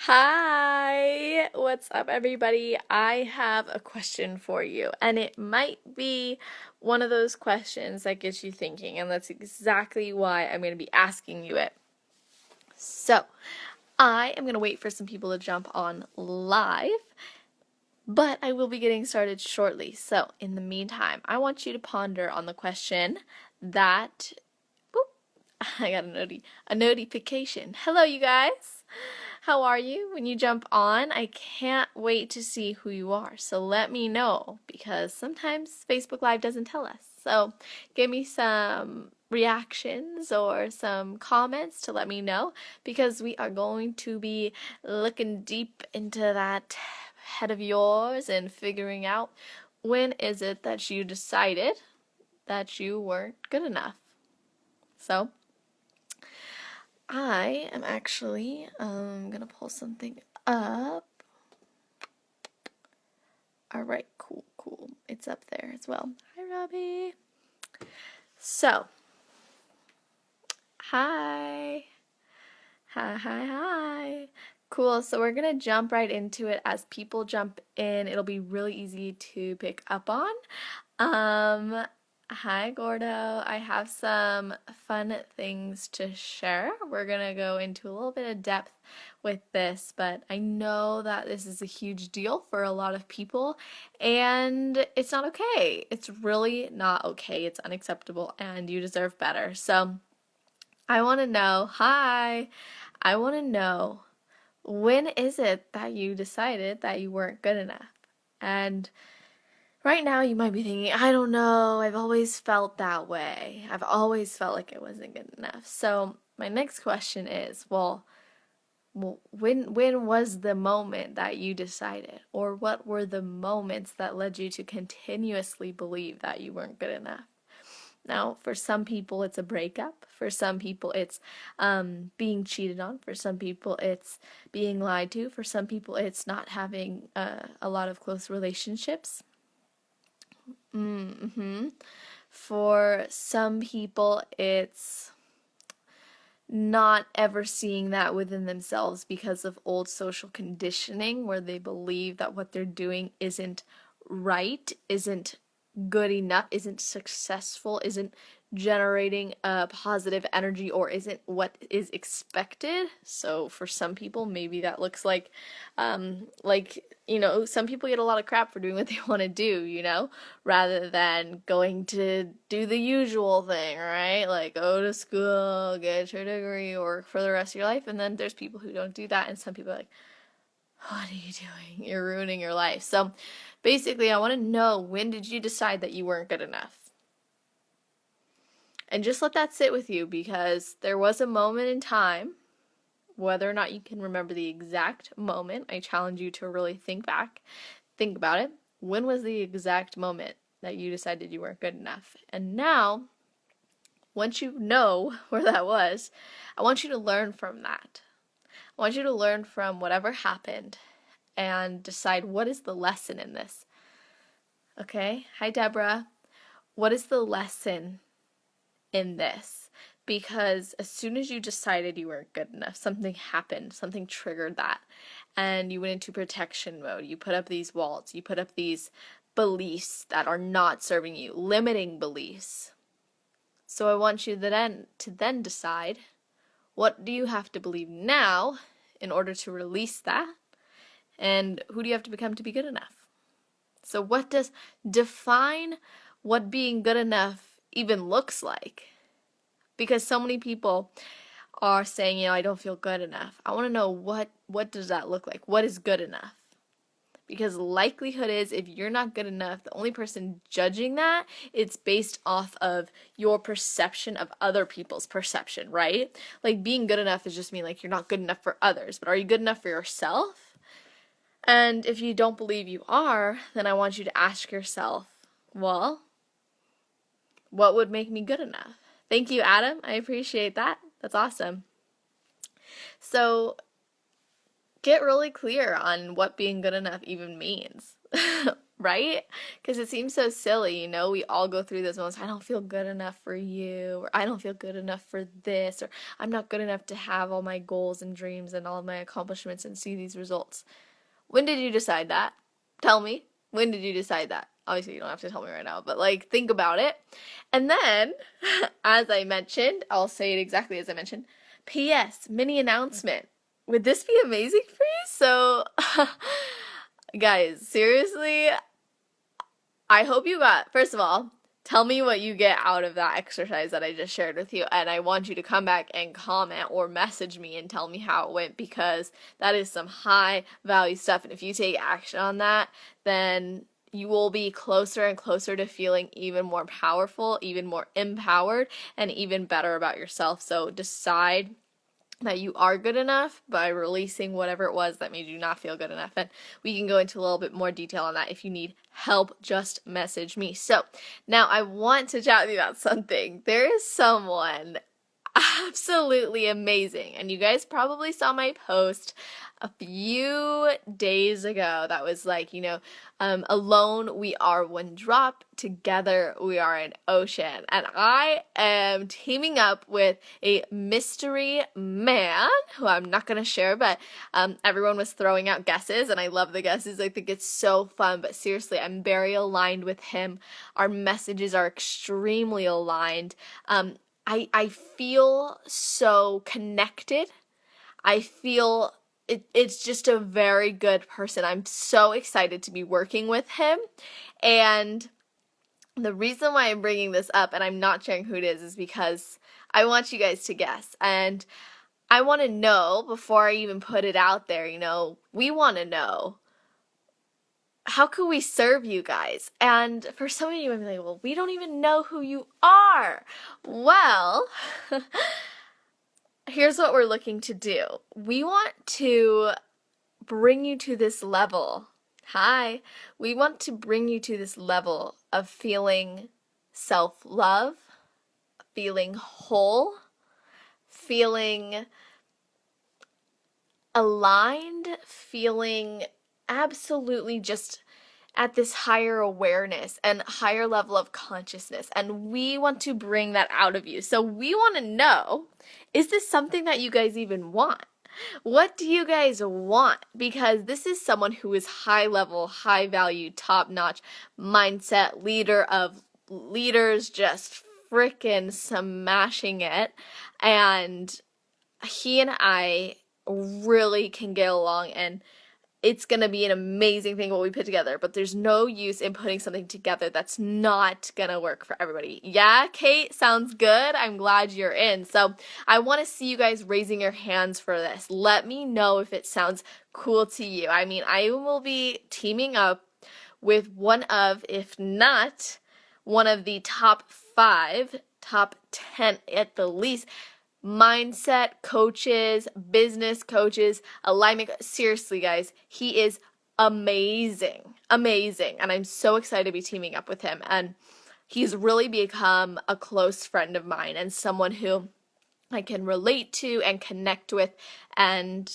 Hi, what's up, everybody? I have a question for you, and it might be one of those questions that gets you thinking, and that's exactly why I'm going to be asking you it. So, I am going to wait for some people to jump on live, but I will be getting started shortly. So, in the meantime, I want you to ponder on the question that. Boop, I got a notification. Hello, you guys. How are you? When you jump on, I can't wait to see who you are. So let me know because sometimes Facebook Live doesn't tell us. So give me some reactions or some comments to let me know because we are going to be looking deep into that head of yours and figuring out when is it that you decided that you weren't good enough. So I am actually gonna pull something up. All right, cool. It's up there as well. Hi, Robbie. So, hi. Hi. Cool. So we're gonna jump right into it. As people jump in, it'll be really easy to pick up on. Um, Hi, Gordo. I have some fun things to share. We're gonna go into a little bit of depth with this, but I know that this is a huge deal for a lot of people, and it's not okay. It's really not okay. It's unacceptable, and you deserve better. So, I want to know, hi, I want to know, when is it that you decided that you weren't good enough? And right now, you might be thinking, I don't know, I've always felt that way. I've always felt like it wasn't good enough. So, my next question is, when was the moment that you decided? Or what were the moments that led you to continuously believe that you weren't good enough? Now, for some people, it's a breakup. For some people, it's being cheated on. For some people, it's being lied to. For some people, it's not having a lot of close relationships. For some people, it's not ever seeing that within themselves because of old social conditioning where they believe that what they're doing isn't right, isn't good enough, isn't successful, isn't generating a positive energy, or isn't what is expected. So for some people, maybe that looks like some people get a lot of crap for doing what they want to do, rather than going to do the usual thing, right? Like go to school, get your degree, or for the rest of your life. And then there's people who don't do that, and some people are like, what are you doing? You're ruining your life. So basically, I want to know, when did you decide that you weren't good enough? And just let that sit with you, because there was a moment in time, whether or not you can remember the exact moment, I challenge you to really think back, think about it. When was the exact moment that you decided you weren't good enough? And now, once you know where that was, I want you to learn from that. I want you to learn from whatever happened and decide, what is the lesson in this? Okay? Hi, Deborah. What is the lesson in this? Because as soon as you decided you weren't good enough, something happened, something triggered that, and you went into protection mode. You put up these walls, you put up these beliefs that are not serving you, limiting beliefs. So I want you to then decide, what do you have to believe now in order to release that? And who do you have to become to be good enough? So define what being good enough even looks like? Because so many people are saying, I don't feel good enough. I want to know, what does that look like? What is good enough? Because likelihood is, if you're not good enough, the only person judging that, it's based off of your perception of other people's perception, right? Like, being good enough is just mean like you're not good enough for others, but are you good enough for yourself? And if you don't believe you are, then I want you to ask yourself, well, what would make me good enough? Thank you, Adam. I appreciate that. That's awesome. So get really clear on what being good enough even means. right? Because it seems so silly, you know? We all go through those moments. I don't feel good enough for you, or I don't feel good enough for this, or I'm not good enough to have all my goals and dreams and all of my accomplishments and see these results. When did you decide that? Tell me. When did you decide that? Obviously, you don't have to tell me right now, but like, think about it. And then, as I mentioned, I'll say it exactly as I mentioned. P.S. Mini announcement. Would this be amazing for you? So, guys, seriously, I hope you got, first of all, tell me what you get out of that exercise that I just shared with you. And I want you to come back and comment or message me and tell me how it went, because that is some high value stuff. And if you take action on that, then you will be closer and closer to feeling even more powerful, even more empowered, and even better about yourself. So decide that you are good enough by releasing whatever it was that made you not feel good enough. And we can go into a little bit more detail on that. If you need help, just message me. So now I want to chat with you about something. There is someone absolutely amazing, and you guys probably saw my post a few days ago that was like, alone we are one drop, together we are an ocean. And I am teaming up with a mystery man who I'm not going to share, but everyone was throwing out guesses, and I love the guesses. I think it's so fun, but seriously, I'm very aligned with him. Our messages are extremely aligned. I feel so connected. I feel it's just a very good person. I'm so excited to be working with him. And the reason why I'm bringing this up, and I'm not sharing who it is because I want you guys to guess. And I want to know, before I even put it out there, we want to know, how can we serve you guys? And for some of you, I'm like, well, we don't even know who you are. Well, here's what we're looking to do. We want to bring you to this level. We want to bring you to this level of feeling self-love, feeling whole, feeling aligned, feeling absolutely just at this higher awareness and higher level of consciousness. And we want to bring that out of you. So we want to know, is this something that you guys even want? What do you guys want? Because this is someone who is high level, high value, top notch mindset, leader of leaders, just freaking smashing it. And he and I really can get along, and it's going to be an amazing thing what we put together, but there's no use in putting something together that's not going to work for everybody. Yeah, Kate, sounds good. I'm glad you're in. So I want to see you guys raising your hands for this. Let me know if it sounds cool to you. I mean, I will be teaming up with one of, if not one of the top 5, top 10 at the least, mindset coaches, business coaches, alignment. Seriously, guys, he is amazing. And I'm so excited to be teaming up with him. And he's really become a close friend of mine and someone who I can relate to and connect with. And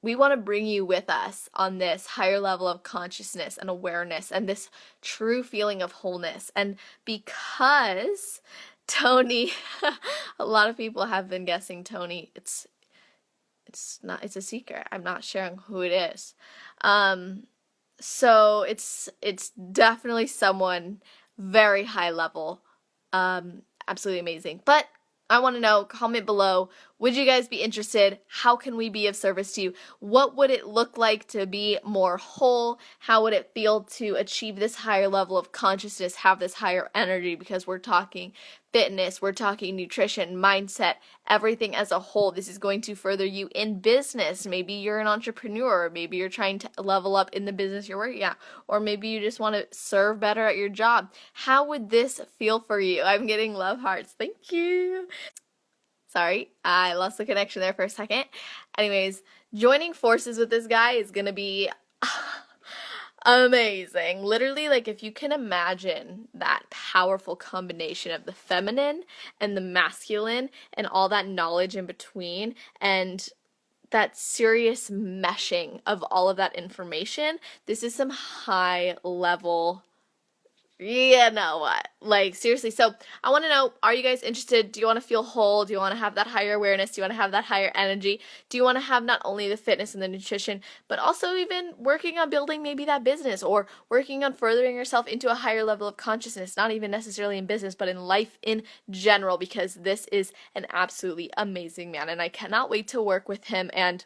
we want to bring you with us on this higher level of consciousness and awareness and this true feeling of wholeness. And because Tony, a lot of people have been guessing Tony. It's a secret. I'm not sharing who it is. So it's definitely someone very high level, absolutely amazing. But I want to know, comment below, would you guys be interested? How can we be of service to you? What would it look like to be more whole? How would it feel to achieve this higher level of consciousness, have this higher energy? Because we're talking fitness, we're talking nutrition, mindset, everything as a whole. This is going to further you in business. Maybe you're an entrepreneur, maybe you're trying to level up in the business you're working at, or maybe you just want to serve better at your job. How would this feel for you? I'm getting love hearts. Thank you. Sorry, I lost the connection there for a second. Anyways, joining forces with this guy is gonna be amazing. Literally, like, if you can imagine that powerful combination of the feminine and the masculine and all that knowledge in between, and that serious meshing of all of that information. This is some high level, you know what? Like, seriously. So, I want to know, are you guys interested? Do you want to feel whole? Do you want to have that higher awareness? Do you want to have that higher energy? Do you want to have not only the fitness and the nutrition, but also even working on building maybe that business or working on furthering yourself into a higher level of consciousness, not even necessarily in business, but in life in general, because this is an absolutely amazing man, and I cannot wait to work with him, and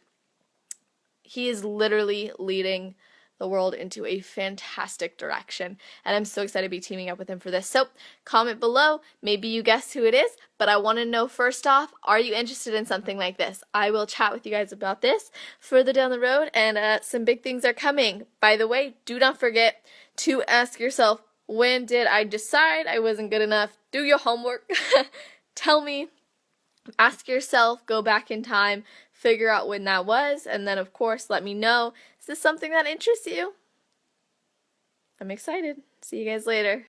he is literally leading the world into a fantastic direction, and I'm so excited to be teaming up with him for this. So comment below, maybe you guess who it is, but I want to know first off, are you interested in something like this? I will chat with you guys about this further down the road, and some big things are coming. By the way, do not forget to ask yourself, when did I decide I wasn't good enough? Do your homework. Tell me. Ask yourself, go back in time, figure out when that was, and then of course let me know, is this something that interests you? I'm excited. See you guys later.